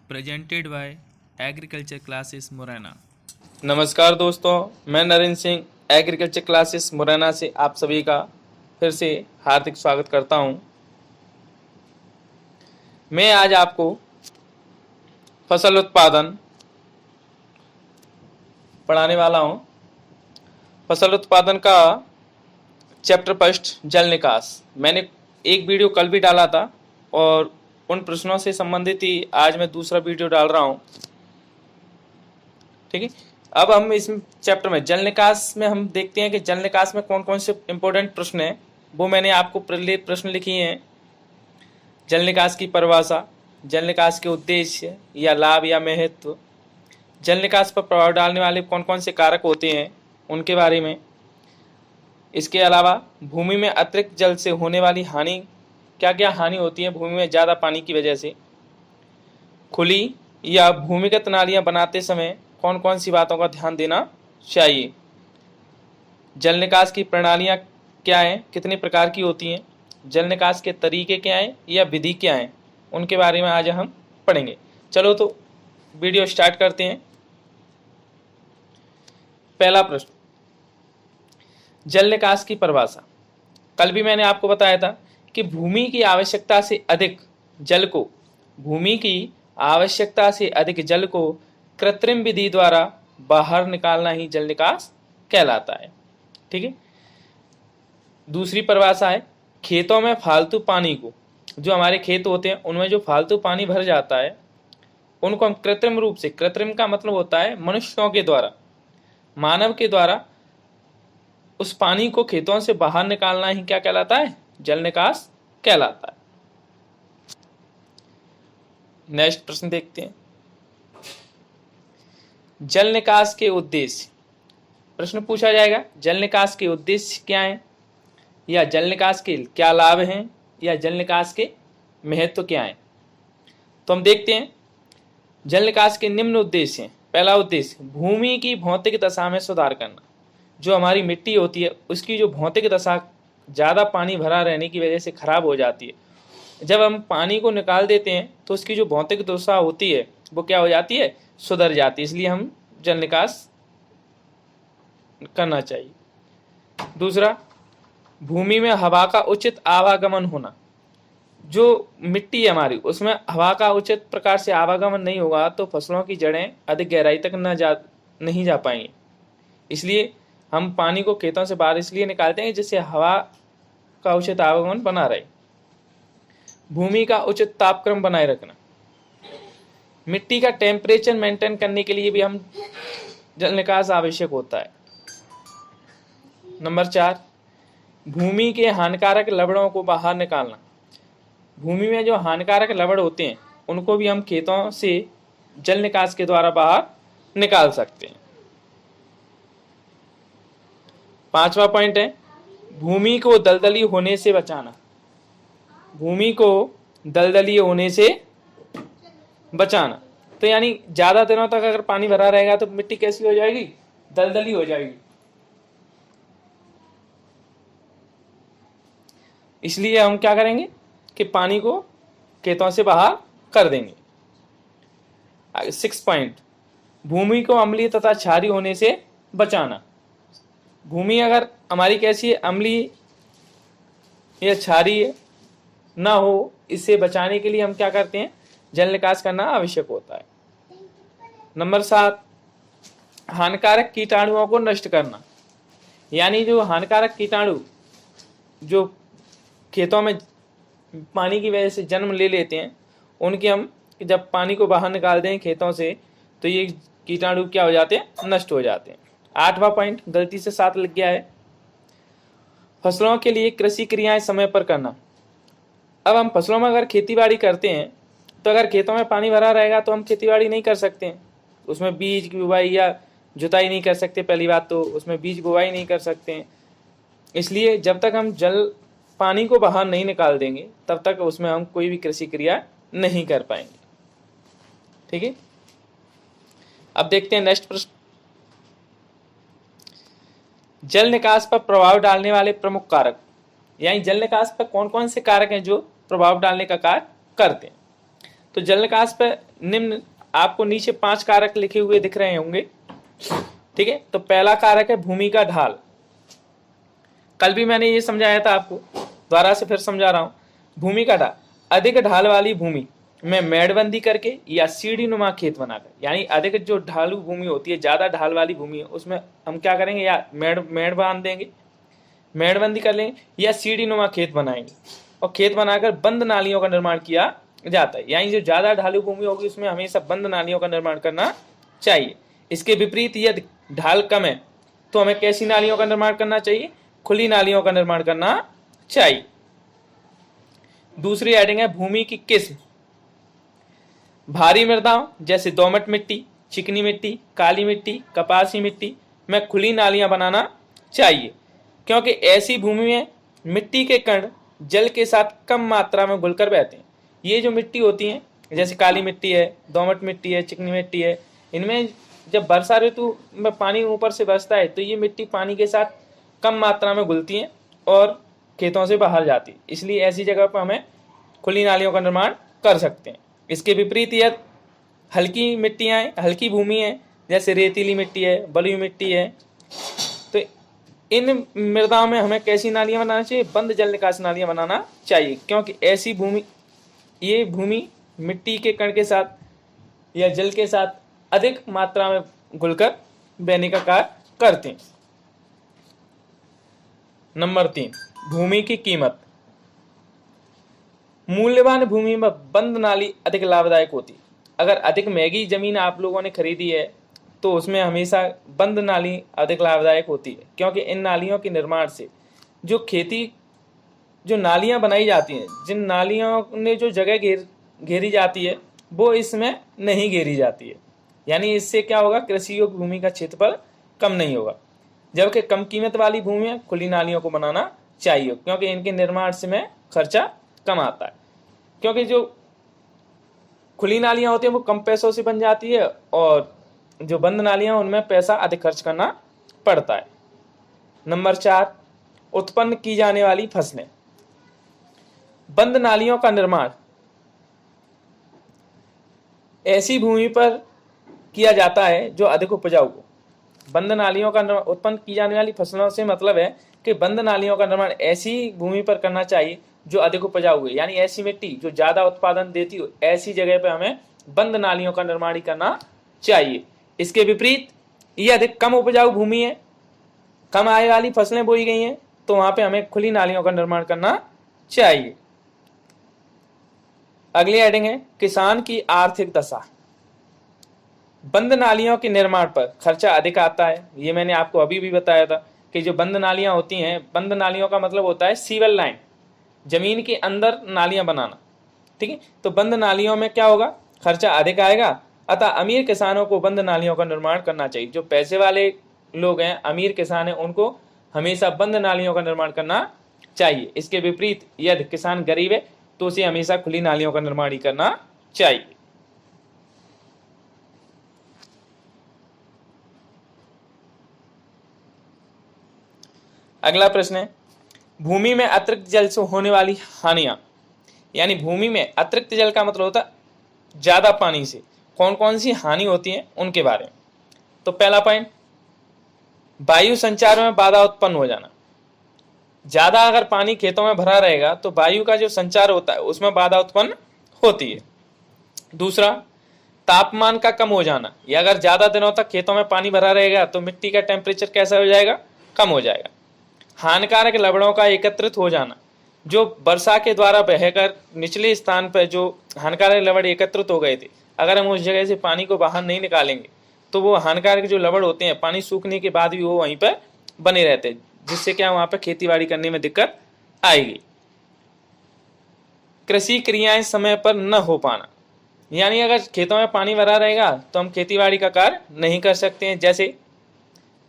presented by Agriculture Classes Morena. नमस्कार दोस्तों, मैं नरेंद्र सिंह एग्रीकल्चर क्लासेस मुरैना से आप सभी का फिर से हार्दिक स्वागत करता हूं। मैं आज आपको फसल उत्पादन पढ़ाने वाला हूं। फसल उत्पादन का चैप्टर फर्स्ट जल निकास। मैंने एक वीडियो कल भी डाला था और उन प्रश्नों से संबंधित ही आज मैं दूसरा वीडियो डाल रहा हूं। ठीक है, अब हम इस चैप्टर में जल निकास में हम देखते हैं कि जल निकास में कौन कौन से इंपॉर्टेंट प्रश्न हैं। वो मैंने आपको प्रश्न लिखे हैं। जल निकास की परिभाषा, जल निकास के उद्देश्य या लाभ या महत्व, जल निकास पर प्रभाव डालने वाले कौन कौन से कारक होते हैं उनके बारे में। इसके अलावा भूमि में अतिरिक्त जल से होने वाली हानि, क्या क्या हानि होती है भूमि में ज़्यादा पानी की वजह से। खुली या भूमिगत नालियाँ बनाते समय कौन कौन सी बातों का ध्यान देना चाहिए। जल निकास की प्रणालियाँ क्या हैं, कितने प्रकार की होती हैं, जल निकास के तरीके क्या हैं या विधि क्या हैं, उनके बारे में आज हम पढ़ेंगे। चलो तो वीडियो स्टार्ट करते हैं। पहला प्रश्न, जल निकास की परिभाषा। कल भी मैंने आपको बताया था कि भूमि की आवश्यकता से अधिक जल को कृत्रिम विधि द्वारा बाहर निकालना ही जल निकास कहलाता है। ठीक है। दूसरी परिभाषा है, खेतों में फालतू पानी को, जो हमारे खेत होते हैं उनमें जो फालतू पानी भर जाता है उनको हम कृत्रिम रूप से, कृत्रिम का मतलब होता है मनुष्यों के द्वारा, मानव के द्वारा उस पानी को खेतों से बाहर निकालना ही क्या कहलाता है, जल निकास कहलाता है। नेक्स्ट प्रश्न देखते हैं, जल निकास के उद्देश्य। प्रश्न पूछा जाएगा जल निकास के उद्देश्य क्या हैं, या जल निकास के क्या लाभ हैं, या जल निकास के महत्व क्या हैं। तो हम देखते हैं, जल निकास के निम्न उद्देश्य हैं। पहला उद्देश्य, भूमि की भौतिक दशा में सुधार करना। जो हमारी मिट्टी होती है उसकी जो भौतिक दशा ज़्यादा पानी भरा रहने की वजह से खराब हो जाती है। जब हम पानी को निकाल देते हैं तो उसकी जो भौतिक दशा होती है वो क्या हो जाती है, सुधर जाती है। इसलिए हम जल निकास करना चाहिए। दूसरा, भूमि में हवा का उचित आवागमन होना। जो मिट्टी है हमारी उसमें हवा का उचित प्रकार से आवागमन नहीं होगा तो फसलों की जड़ें अधिक गहराई तक नहीं जा पाएंगी। इसलिए हम पानी को खेतों से बाहर इसलिए निकालते हैं जिससे हवा का उचित आवागमन बना रहे। भूमि का उचित तापक्रम बनाए रखना। मिट्टी का टेम्परेचर मेंटेन करने के लिए भी हम जल निकास आवश्यक होता है। नंबर 4, भूमि के हानिकारक लवणों को बाहर निकालना। भूमि में जो हानिकारक लवण होते हैं उनको भी हम खेतों से जल निकास के द्वारा बाहर निकाल सकते हैं। 5वां पॉइंट है, भूमि को दलदली होने से बचाना। भूमि को दलदली होने से बचाना, तो यानी ज़्यादा दिनों तक अगर पानी भरा रहेगा तो मिट्टी कैसी हो जाएगी, दलदली हो जाएगी। इसलिए हम क्या करेंगे कि पानी को खेतों से बाहर कर देंगे। 6 पॉइंट, भूमि को अम्लीय तथा क्षारीय होने से बचाना। भूमि अगर हमारी कैसी है, अम्लीय या क्षारीय ना हो, इससे बचाने के लिए हम क्या करते हैं, जल निकास करना आवश्यक होता है। नंबर 7, हानिकारक कीटाणुओं को नष्ट करना। यानी जो हानिकारक कीटाणु जो खेतों में पानी की वजह से जन्म ले लेते हैं उनकी हम जब पानी को बाहर निकाल दें खेतों से तो ये कीटाणु क्या हो जाते हैं, नष्ट हो जाते हैं। 8वां पॉइंट, गलती से 7 लग गया है, फसलों के लिए कृषि क्रियाएं समय पर करना। अब हम फसलों में अगर खेतीबाड़ी करते हैं तो अगर खेतों में पानी भरा रहेगा तो हम खेतीबाड़ी नहीं कर सकते हैं। उसमें बीज की बुवाई या जुताई नहीं कर सकते। पहली बात तो उसमें बीज बुवाई नहीं कर सकते हैं। इसलिए जब तक हम पानी को बाहर नहीं निकाल देंगे तब तक उसमें हम कोई भी कृषि क्रिया नहीं कर पाएंगे। ठीक है, अब देखते हैं नेक्स्ट प्रश्न, जल निकास पर प्रभाव डालने वाले प्रमुख कारक। यानी जल निकास पर कौन कौन से कारक हैं जो प्रभाव डालने का कार्य करते हैं। तो जल निकास पर निम्न आपको नीचे 5 कारक लिखे हुए दिख रहे होंगे, ठीक है। तो पहला कारक है भूमि का ढाल। कल भी मैंने ये समझाया था आपको, दोबारा से फिर समझा रहा हूं। भूमि का ढाल, अधिक ढाल वाली भूमि में मेड़बंदी करके या सीढ़ी नुमा खेत बनाकर, यानी अधिक जो ढालू भूमि होती है, ज्यादा ढाल वाली भूमि है, उसमें हम क्या करेंगे, या मेड़ बांध देंगे, मेड़बंदी कर लेंगे, या सीढ़ी नुमा खेत बनाएंगे और खेत बनाकर बंद नालियों का निर्माण किया जाता है। यानी जो ज्यादा ढालू भूमि होगी उसमें हमेशा बंद नालियों का निर्माण करना चाहिए। इसके विपरीत यदि ढाल कम है तो हमें कैसी नालियों का निर्माण करना चाहिए, खुली नालियों का निर्माण करना चाहिए। दूसरी हेडिंग है भूमि की किस्म। भारी मृदाओं जैसे दोमट मिट्टी, चिकनी मिट्टी, काली मिट्टी, कपासी मिट्टी में खुली नालियां बनाना चाहिए, क्योंकि ऐसी भूमि में मिट्टी के कण जल के साथ कम मात्रा में घुलकर बहते हैं। ये जो मिट्टी होती है, जैसे काली मिट्टी है, दोमट मिट्टी है, चिकनी मिट्टी है, इनमें जब वर्षा ऋतु में पानी ऊपर से बरसता है तो ये मिट्टी पानी के साथ कम मात्रा में घुलती है और खेतों से बाहर जाती है। इसलिए ऐसी जगह पर हमें खुली नालियों का निर्माण कर सकते हैं। इसके विपरीत यह हल्की मिट्टियाँ, हल्की भूमि है, जैसे रेतीली मिट्टी है, बलुई मिट्टी है, तो इन मृदाओं में हमें कैसी नालियां बनाना चाहिए, बंद जल निकास नालियां बनाना चाहिए, क्योंकि ऐसी भूमि, ये भूमि मिट्टी के कण के साथ या जल के साथ अधिक मात्रा में घुलकर बहने का कार्य करते हैं। नंबर 3, भूमि की कीमत। मूल्यवान भूमि में बंद नाली अधिक लाभदायक होती है। अगर अधिक महंगी जमीन आप लोगों ने खरीदी है तो उसमें हमेशा बंद नाली अधिक लाभदायक होती है, क्योंकि इन नालियों के निर्माण से जो नालियां बनाई जाती हैं, जिन नालियों ने जो जगह घेरी जाती है वो इसमें नहीं घेरी जाती है। यानी इससे क्या होगा, कृषि योग्य भूमि का क्षेत्रफल कम नहीं होगा। जबकि कम कीमत वाली भूमि में खुली नालियों को बनाना चाहिए, क्योंकि इनके निर्माण से में खर्चा कम आता है। क्योंकि जो खुली नालियां होती हैं वो कम पैसों से बन जाती है और जो बंद नालियां उनमें पैसा अधिक खर्च करना पड़ता है। नंबर 4, उत्पन्न की जाने वाली फसलें। बंद नालियों का निर्माण ऐसी भूमि पर किया जाता है जो अधिक उपजाऊ हो। बंद नालियों का उत्पन्न की जाने वाली फसलों से मतलब है कि बंद नालियों का निर्माण ऐसी भूमि पर करना चाहिए जो अधिक उपजाऊ है, यानी ऐसी मिट्टी जो ज्यादा उत्पादन देती हो, ऐसी जगह पर हमें बंद नालियों का निर्माण ही करना चाहिए। इसके विपरीत ये अधिक कम उपजाऊ भूमि है, कम आय वाली फसलें बोई गई हैं, तो वहां पे हमें खुली नालियों का निर्माण करना चाहिए। अगली हेडिंग है किसान की आर्थिक दशा। बंद नालियों के निर्माण पर खर्चा अधिक आता है। ये मैंने आपको अभी भी बताया था कि जो बंद नालियां होती हैं, बंद नालियों का मतलब होता है सीवर लाइन, जमीन के अंदर नालियां बनाना, ठीक है। तो बंद नालियों में क्या होगा, खर्चा अधिक आएगा, अतः अमीर किसानों को बंद नालियों का निर्माण करना चाहिए। जो पैसे वाले लोग हैं, अमीर किसान हैं, उनको हमेशा बंद नालियों का निर्माण करना चाहिए। इसके विपरीत यदि किसान गरीब है तो उसे हमेशा खुली नालियों का निर्माण ही करना चाहिए। अगला प्रश्न है भूमि में अतिरिक्त जल से होने वाली हानियां। यानी भूमि में अतिरिक्त जल का मतलब होता है ज्यादा पानी से कौन कौन सी हानि होती है उनके बारे में। तो पहला पॉइंट, वायु संचार में बाधा उत्पन्न हो जाना। ज्यादा अगर पानी खेतों में भरा रहेगा तो वायु का जो संचार होता है उसमें बाधा उत्पन्न होती है। दूसरा, तापमान का कम हो जाना। या अगर ज्यादा दिनों तक खेतों में पानी भरा रहेगा तो मिट्टी का टेम्परेचर कैसा हो जाएगा, कम हो जाएगा। हानिकारक लवणों का एकत्रित हो जाना। जो वर्षा के द्वारा बहकर निचले स्थान पर जो हानिकारक लवण एकत्रित हो गए थे, अगर हम उस जगह से पानी को बाहर नहीं निकालेंगे तो वो हानिकारक जो लवण होते हैं पानी सूखने के बाद भी वो वहीं पर बने रहते हैं, जिससे क्या वहां पर खेती बाड़ी करने में दिक्कत आएगी। कृषि क्रियाएं समय पर न हो पाना। यानी अगर खेतों में पानी भरा रहेगा तो हम खेती बाड़ी का कार्य नहीं कर सकते हैं, जैसे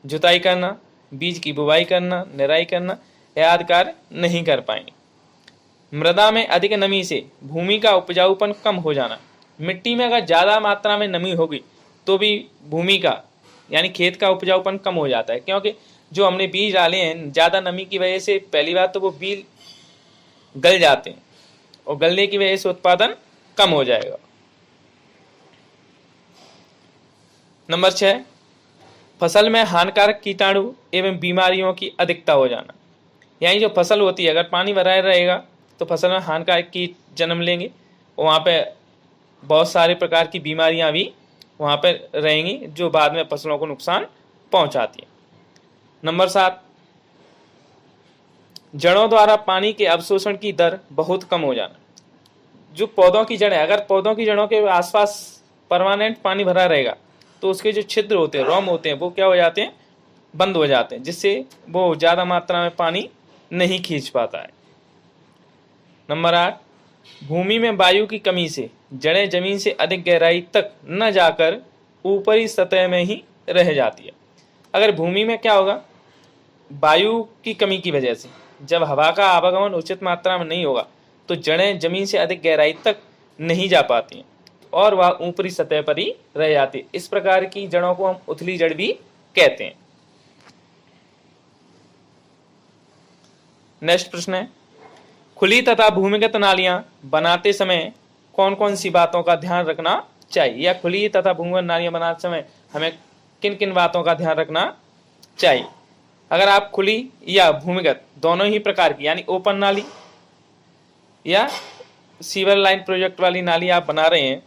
जुताई करना, बीज की बुवाई करना, निराई करना आदि कार्य नहीं कर पाएंगे। मृदा में अधिक नमी से भूमि का उपजाऊपन कम हो जाना। मिट्टी में अगर ज्यादा मात्रा में नमी होगी तो भी भूमि का यानी खेत का उपजाऊपन कम हो जाता है, क्योंकि जो हमने बीज डाले हैं ज्यादा नमी की वजह से पहली बात तो वो बीज गल जाते हैं और गलने की वजह से उत्पादन कम हो जाएगा। नंबर 6, फसल में हानिकारक कीटाणु एवं बीमारियों की अधिकता हो जाना। यानी जो फसल होती है, अगर पानी भरा रहेगा तो फसल में हानिकारक कीट जन्म लेंगे और वहाँ पे बहुत सारे प्रकार की बीमारियां भी वहाँ पर रहेंगी जो बाद में फसलों को नुकसान पहुँचाती हैं। नंबर 7, जड़ों द्वारा पानी के अवशोषण की दर बहुत कम हो जाना। जो पौधों की जड़ें, अगर पौधों की जड़ों के आसपास परमानेंट पानी भरा रहेगा तो उसके जो छिद्र होते हैं, रोम होते हैं, वो क्या हो जाते हैं, बंद हो जाते हैं, जिससे वो ज़्यादा मात्रा में पानी नहीं खींच पाता है। नंबर 8, भूमि में वायु की कमी से जड़ें जमीन से अधिक गहराई तक न जाकर ऊपरी सतह में ही रह जाती है। अगर भूमि में क्या होगा, वायु की कमी की वजह से जब हवा का आवागमन उचित मात्रा में नहीं होगा तो जड़ें जमीन से अधिक गहराई तक नहीं जा पाती हैं और वह ऊपरी सतह पर ही रह जाती है। इस प्रकार की जड़ों को हम उथली जड़ भी कहते हैं। नेक्स्ट प्रश्न है, खुली तथा भूमिगत नालियां बनाते समय कौन कौन सी बातों का ध्यान रखना चाहिए, या खुली तथा भूमिगत नालियां बनाते समय हमें किन किन बातों का ध्यान रखना चाहिए। अगर आप खुली या भूमिगत दोनों ही प्रकार की, यानी ओपन नाली या सीवर लाइन प्रोजेक्ट वाली नाली आप बना रहे हैं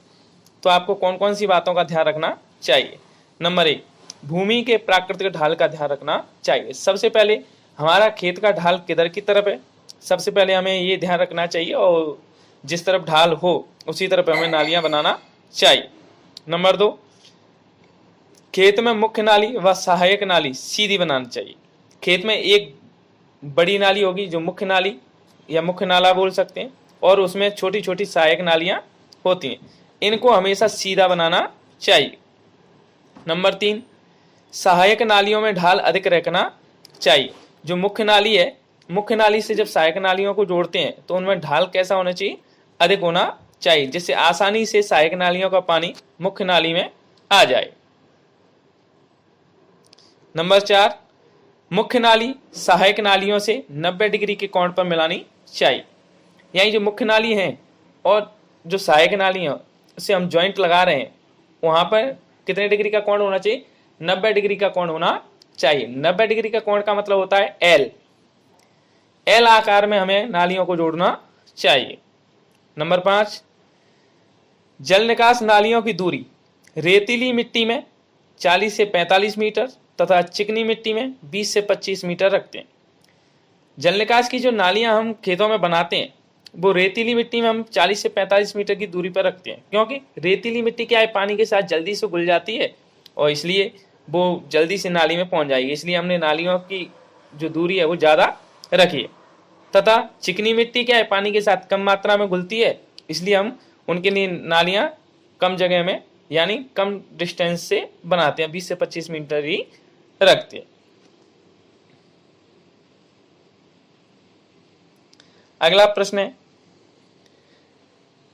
तो आपको कौन कौन सी बातों का ध्यान रखना चाहिए। नंबर 1, भूमि के प्राकृतिक ढाल का ध्यान रखना चाहिए। सबसे पहले हमारा खेत का ढाल किधर की तरफ है, सबसे पहले हमें ये ध्यान रखना चाहिए और जिस तरफ ढाल हो उसी तरफ हमें नालियां बनाना चाहिए। नंबर 2, खेत में मुख्य नाली व सहायक नाली सीधी बनानी चाहिए। खेत में एक बड़ी नाली होगी जो मुख्य नाली या मुख्य नाला बोल सकते हैं, और उसमें छोटी छोटी सहायक नालियां होती हैं, इनको हमेशा सीधा बनाना चाहिए। नंबर 3, सहायक नालियों में ढाल अधिक रखना चाहिए। जो मुख्य नाली है, मुख्य नाली से जब सहायक नालियों को जोड़ते हैं तो उनमें ढाल कैसा होना चाहिए, अधिक होना चाहिए, जिससे आसानी से सहायक नालियों का पानी मुख्य नाली में आ जाए। नंबर 4, मुख्य नाली सहायक नालियों से 90 डिग्री के कोण पर मिलानी चाहिए। यानी जो मुख्य नाली है और जो सहायक नाली है उससे हम जॉइंट लगा रहे हैं, वहां पर कितने डिग्री का कोण होना चाहिए, 90 डिग्री का कोण होना चाहिए। 90 डिग्री का कोण का मतलब होता है एल आकार में हमें नालियों को जोड़ना चाहिए। नंबर 5, जल निकास नालियों की दूरी रेतीली मिट्टी में 40 से 45 मीटर तथा चिकनी मिट्टी में 20 से 25 मीटर रखते हैं। जल निकास की जो नालियां हम खेतों में बनाते हैं वो रेतीली मिट्टी में हम 40 से 45 मीटर की दूरी पर रखते हैं, क्योंकि रेतीली मिट्टी क्या है, पानी के साथ जल्दी से घुल जाती है और इसलिए वो जल्दी से नाली में पहुंच जाएगी, इसलिए हमने नालियों की जो दूरी है वो ज़्यादा रखी है। तथा चिकनी मिट्टी क्या है, पानी के साथ कम मात्रा में घुलती है, इसलिए हम उनके लिए नालियां कम जगह में यानी कम डिस्टेंस से बनाते हैं, 20 से 25 मीटर ही रखते हैं। अगला प्रश्न है,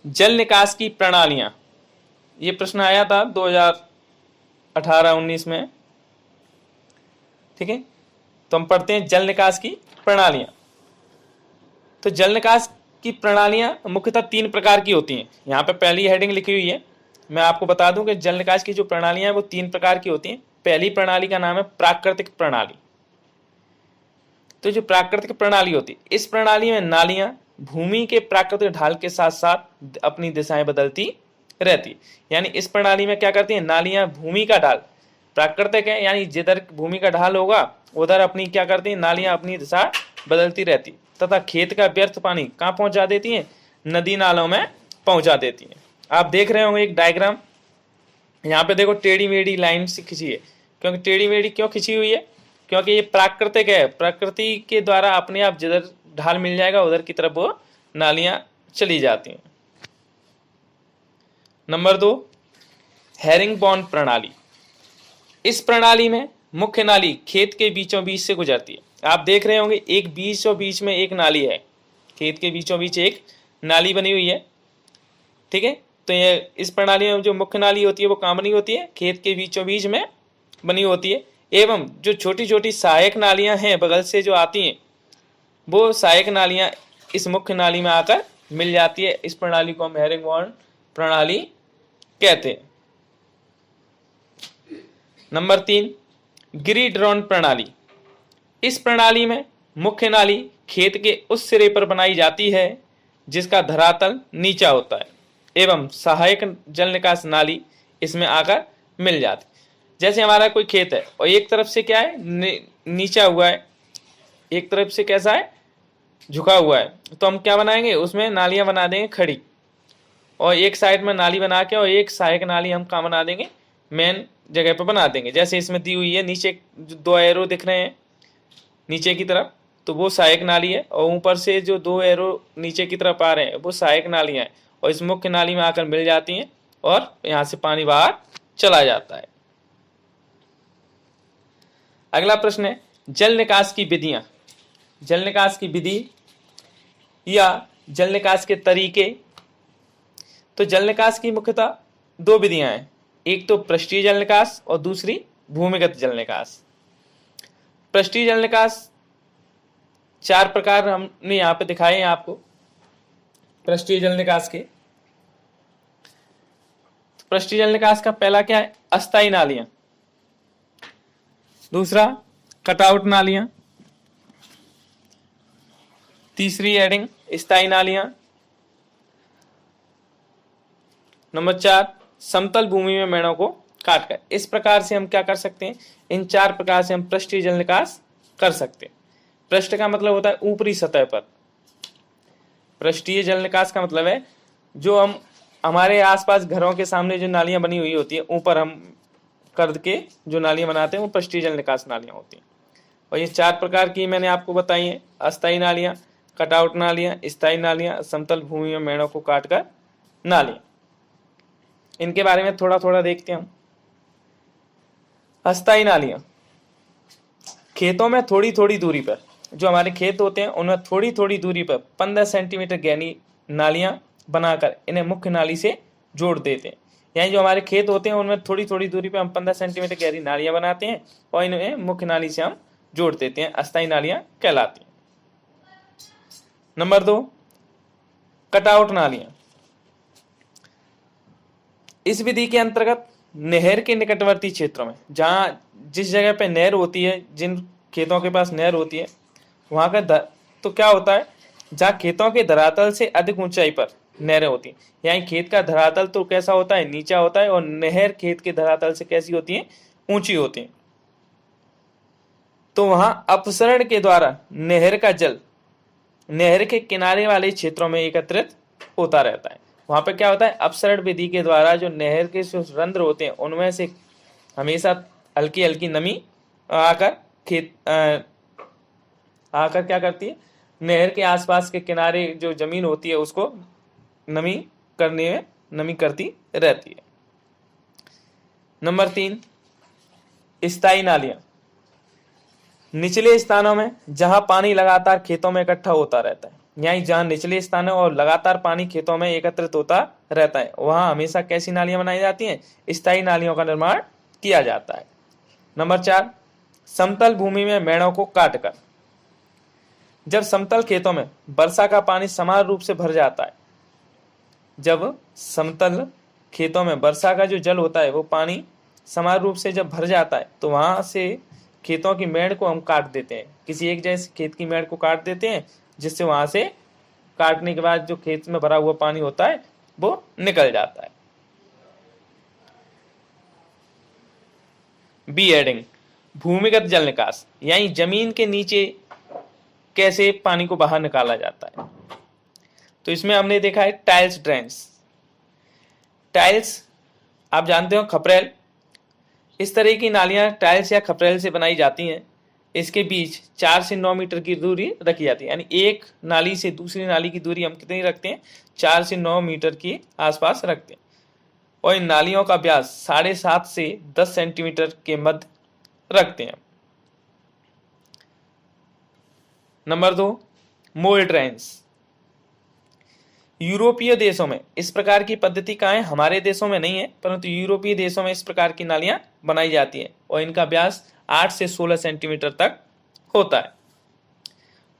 जल निकास की प्रणालियां। ये प्रश्न आया था 2018-19 में, ठीक है। तो हम पढ़ते हैं जल निकास की प्रणालियां। तो जल निकास की प्रणालियां मुख्यतः 3 प्रकार की होती हैं। यहाँ पे पहली हेडिंग लिखी हुई है, मैं आपको बता दूं कि जल निकास की जो प्रणालियां हैं वो 3 प्रकार की होती हैं। पहली प्रणाली का नाम है प्राकृतिक प्रणाली। तो जो प्राकृतिक प्रणाली होती है, इस प्रणाली में नालियां भूमि के प्राकृतिक ढाल के साथ साथ अपनी दिशाएं बदलती रहती, यानी इस प्रणाली में क्या करती है, नालियां भूमि का ढाल प्राकृतिक है, यानी जिधर भूमि का ढाल होगा उधर अपनी क्या करती है, नालियां अपनी दिशा बदलती रहती तथा खेत का व्यर्थ पानी कहाँ पहुंचा देती है, नदी नालों में पहुंचा देती है। आप देख रहे होंगे एक डायग्राम, यहाँ पे देखो टेढ़ी मेढ़ी लाइन से खींची है। क्योंकि टेढ़ी मेढ़ी क्यों खींची हुई है, क्योंकि ये प्राकृतिक है, प्रकृति के द्वारा अपने आप जिधर ढाल मिल जाएगा उधर की तरफ वो नालियां चली जाती हैं। नंबर 2, हेरिंगबोन प्रणाली। इस प्रणाली में मुख्य नाली खेत के बीचों बीच से गुजरती है। आप देख रहे होंगे एक बीचों बीच में एक नाली है, खेत के बीचों बीच एक नाली बनी हुई है, ठीक है। तो ये इस प्रणाली में जो मुख्य नाली होती है वो कहाँ बनी होती है, खेत के बीचों बीच में बनी होती है। एवं जो छोटी छोटी सहायक नालियां हैं बगल से जो आती हैं, वो सहायक नालियां इस मुख्य नाली में आकर मिल जाती है। इस प्रणाली को हम हेरिंगबोन प्रणाली कहते हैं। नंबर 3, गिरी ड्रोन प्रणाली। इस प्रणाली में मुख्य नाली खेत के उस सिरे पर बनाई जाती है जिसका धरातल नीचा होता है एवं सहायक जल निकास नाली इसमें आकर मिल जाती। जैसे हमारा कोई खेत है और एक तरफ से क्या है, नीचा हुआ है, एक तरफ से कैसा है, झुका हुआ है, तो हम क्या बनाएंगे, उसमें नालियां बना देंगे खड़ी, और एक साइड में नाली बना के और एक सहायक नाली हम कहाँ बना देंगे, मेन जगह पर बना देंगे। जैसे इसमें दी हुई है, नीचे जो 2 एरो दिख रहे हैं नीचे की तरफ, तो वो सहायक नाली है, और ऊपर से जो 2 एरो नीचे की तरफ आ रहे हैं वो सहायक नालियां हैं, और इस मुख्य नाली में आकर मिल जाती हैं और यहाँ से पानी बाहर चला जाता है। अगला प्रश्न है जल निकास की विधियां। जल निकास की विधि या जल निकास के तरीके। तो जल निकास की मुख्यतः 2 विधियां हैं, एक तो पृष्ठीय जल निकास और दूसरी भूमिगत जल निकास। पृष्ठीय जल निकास 4 प्रकार हमने यहाँ पे दिखाए हैं आपको पृष्ठीय जल निकास के। पृष्ठीय जल निकास का पहला क्या है, अस्थायी नालियां। दूसरा कटआउट नालियां। तीसरी एडिंग स्थायी नालियां। नंबर 4 समतल भूमि में मेड़ों को काटकर। इस प्रकार से हम क्या कर सकते हैं, इन 4 प्रकार से हम पृष्ठीय जल निकास कर सकते हैं। पृष्ठ का मतलब होता है ऊपरी सतह पर। पृष्ठीय जल निकास का मतलब है जो हम हमारे आसपास घरों के सामने जो नालियां बनी हुई होती है, ऊपर हम कर के जो नालियां बनाते हैं वो पृष्ठीय जल निकास नालियां होती हैं। और ये 4 प्रकार की मैंने आपको बताई हैं, अस्थायी नालियां, कटआउट नालियां, स्थायी नालियां, समतल भूमि में मेड़ों को काटकर नालियां। इनके बारे में थोड़ा थोड़ा देखते हैं हम। अस्थायी नालियां, खेतों में थोड़ी थोड़ी दूरी पर, जो हमारे खेत होते हैं उनमें थोड़ी थोड़ी दूरी पर 15 सेंटीमीटर गहरी नालियां बनाकर इन्हें मुख्य नाली से जोड़ देते हैं। यानी जो हमारे खेत होते हैं उनमें थोड़ी थोड़ी दूरी पर हम 15 सेंटीमीटर गहरी नालियां बनाते हैं और इन्हें मुख्य नाली से हम जोड़ देते हैं, अस्थायी नालियां कहलाती हैं। नंबर 2 कटआउट नालियां। इस विधि के अंतर्गत नहर के निकटवर्ती क्षेत्रों में, जहां जिस जगह पे नहर होती है, जिन खेतों के पास नहर होती है वहां का तो क्या होता है, जहाँ खेतों के धरातल से अधिक ऊंचाई पर नहरें होती हैं, यानी खेत का धरातल तो कैसा होता है, नीचा होता है, और नहर खेत के धरातल से कैसी होती है, ऊंची होती है। तो वहां अपसरण के द्वारा नहर का जल नहर के किनारे वाले क्षेत्रों में एकत्रित होता रहता है। वहां पे क्या होता है, अपसरण विधि के द्वारा जो नहर के जो रंध्र होते हैं उनमें से हमेशा हल्की हल्की नमी आकर आकर क्या करती है, नहर के आसपास के किनारे जो जमीन होती है उसको नमी करने में नमी करती रहती है। नंबर 3 स्थायी नालियां। निचले स्थानों में जहां पानी लगातार खेतों में इकट्ठा होता रहता है, यानी जहां निचले स्थानों और लगातार पानी खेतों में एकत्रित होता रहता है, वहां हमेशा कैसी नालियां बनाई जाती हैं, स्थायी नालियों का निर्माण किया जाता है। नंबर 4 समतल भूमि में मेड़ों को काटकर। जब समतल खेतों में वर्षा का पानी समान रूप से भर जाता है, जब समतल खेतों में वर्षा का जो जल होता है वो पानी समान रूप से जब भर जाता है, तो वहां से खेतों की मेड़ को हम काट देते हैं, किसी एक जैसे खेत की मेड़ को काट देते हैं, जिससे वहां से काटने के बाद जो खेत में भरा हुआ पानी होता है वो निकल जाता है। बी एडिंग भूमिगत जल निकास, यानी जमीन के नीचे कैसे पानी को बाहर निकाला जाता है। तो इसमें हमने देखा है टाइल्स ड्रेन्स। टाइल्स आप जानते हो खपरेल, इस तरह की नालियां टाइल्स या खपरेल से बनाई जाती हैं। इसके बीच 4 से 9 मीटर की दूरी रखी जाती है, यानी एक नाली से दूसरी नाली की दूरी हम कितनी रखते हैं, 4 से 9 मीटर की आसपास रखते हैं, और इन नालियों का व्यास 7.5 से 10 सेंटीमीटर के मध्य रखते हैं। नंबर 2 मोल ड्रेन्स। यूरोपीय देशों में इस प्रकार की पद्धति कहाँ है, हमारे देशों में नहीं है, परंतु यूरोपीय देशों में इस प्रकार की नालियां बनाई जाती हैं और इनका व्यास 8 से 16 सेंटीमीटर तक होता है।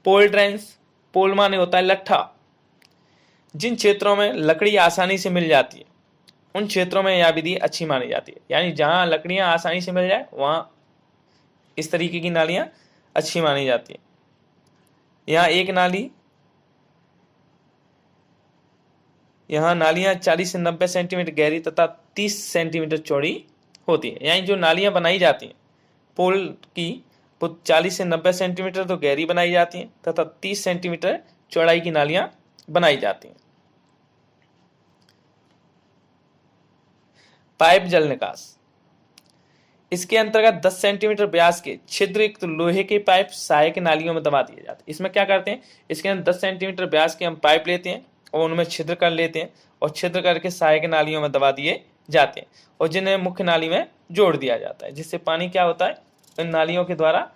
पोल ड्रेन्स, पोल माने होता है लट्ठा। जिन क्षेत्रों में लकड़ी आसानी से मिल जाती है उन क्षेत्रों में यह विधि अच्छी मानी जाती है। यानी जहाँ लकड़ियाँ आसानी से मिल जाए वहाँ इस तरीके की नालियाँ अच्छी मानी जाती है। यहाँ एक नाली, यहाँ नालियाँ 40 से 90 सेंटीमीटर गहरी तथा 30 सेंटीमीटर चौड़ी होती है। यानी जो नालियाँ बनाई जाती हैं पोल की, वो 40 से 90 सेंटीमीटर तो गहरी बनाई जाती हैं तथा 30 सेंटीमीटर चौड़ाई की नालियाँ बनाई जाती हैं। पाइप जल निकास, इसके अंतर्गत 10 सेंटीमीटर व्यास के छिद्रयुक्त लोहे के पाइप सहायक नालियों में दबा दिए जाते हैं। इसमें क्या करते हैं, इसके अंदर 10 सेंटीमीटर व्यास के हम पाइप लेते हैं और उनमें छिद्र कर लेते हैं और छिद्र करके सहायक नालियों में दबा दिए जाते हैं और जिन्हें मुख्य नाली में जोड़ दिया जाता है, जिससे पानी क्या होता है इन नालियों के द्वारा